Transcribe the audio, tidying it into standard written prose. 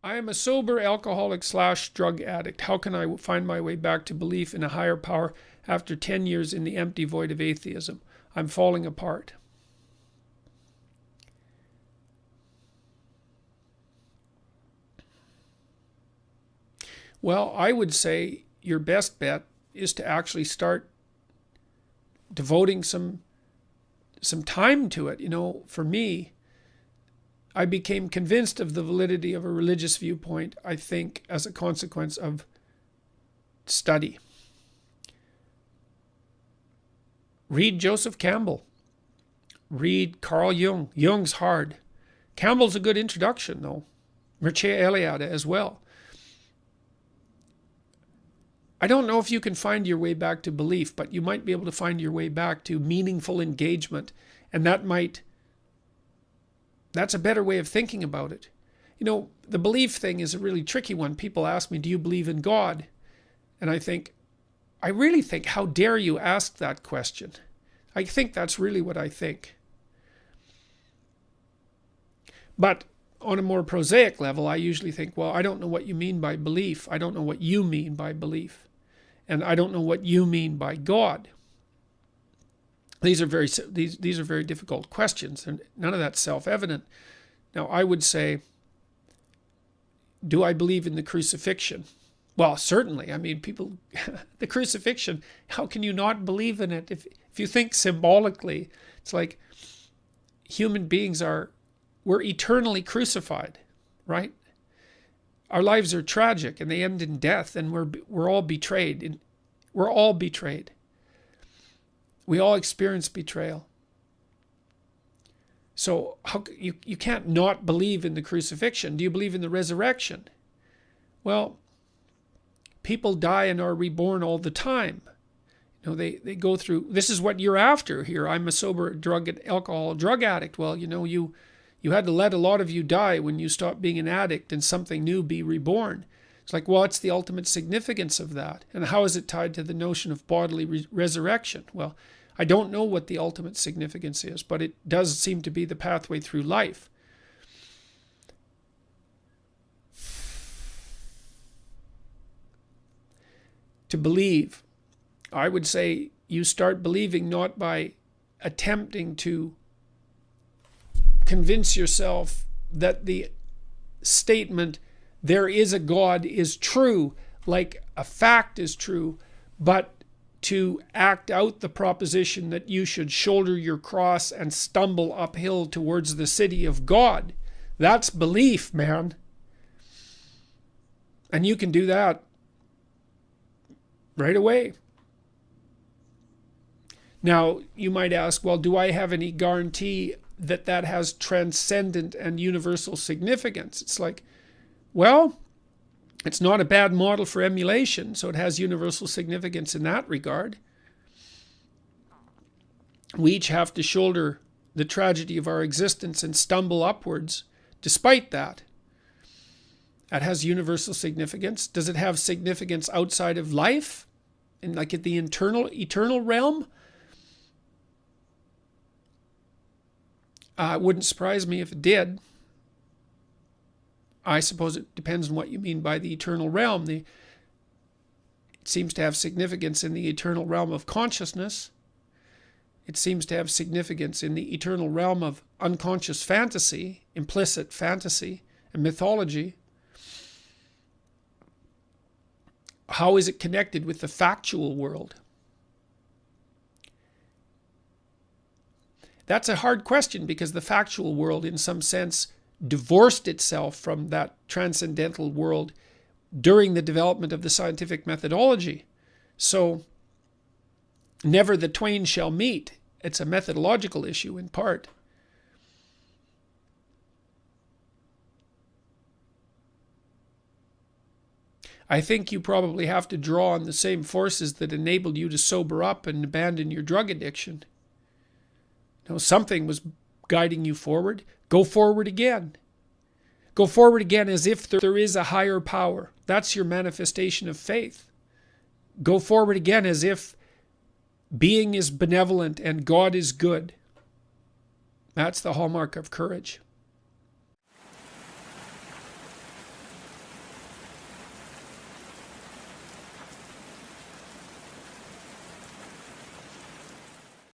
I am a sober alcoholic / drug addict. How can I find my way back to belief in a higher power after 10 years in the empty void of atheism? I'm falling apart. Well, I would say your best bet is to actually start devoting some time to it. For me, I became convinced of the validity of a religious viewpoint, I think, as a consequence of study. Read Joseph Campbell. Read Carl Jung. Jung's hard. Campbell's a good introduction, though. Mircea Eliade as well. I don't know if you can find your way back to belief, but you might be able to find your way back to meaningful engagement, and that's a better way of thinking about it. The belief thing is a really tricky one. People ask me, do you believe in God? And I really think, how dare you ask that question? I think that's really what I think. But on a more prosaic level, I usually think, well, I don't know what you mean by belief. I don't know what you mean by belief. And I don't know what you mean by God. These are very difficult questions, and none of that's self-evident. Now, I would say, do I believe in the crucifixion? Well, certainly. I mean, people, the crucifixion, how can you not believe in it? If you think symbolically, it's like human beings we're eternally crucified, right? Our lives are tragic, and they end in death, and we're all betrayed. We're all betrayed. We all experience betrayal. So you can't not believe in the crucifixion. Do you believe in the resurrection? Well, people die and are reborn all the time. They go through, this is what you're after here. I'm a sober drug addict. Well, you had to let a lot of you die when you stopped being an addict and something new be reborn. It's like, what's the ultimate significance of that? And how is it tied to the notion of bodily resurrection? Well, I don't know what the ultimate significance is, but it does seem to be the pathway through life. To believe, I would say you start believing not by attempting to convince yourself that the statement, there is a God, is true, like a fact is true, but to act out the proposition that you should shoulder your cross and stumble uphill towards the city of God. That's belief, man. And you can do that right away. Now, you might ask, well, do I have any guarantee that has transcendent and universal significance? It's like, well, it's not a bad model for emulation, so it has universal significance in that regard. We each have to shoulder the tragedy of our existence and stumble upwards despite that. That has universal significance. Does it have significance outside of life? And like at the eternal realm? It wouldn't surprise me if it did. I suppose it depends on what you mean by the eternal realm. It seems to have significance in the eternal realm of consciousness. It seems to have significance in the eternal realm of unconscious fantasy, implicit fantasy, and mythology. How is it connected with the factual world? That's a hard question, because the factual world, in some sense, divorced itself from that transcendental world during the development of the scientific methodology. So, never the twain shall meet. It's a methodological issue in part. I think you probably have to draw on the same forces that enabled you to sober up and abandon your drug addiction. Something was guiding you forward. Go forward again. Go forward again as if there is a higher power. That's your manifestation of faith. Go forward again as if being is benevolent and God is good. That's the hallmark of courage.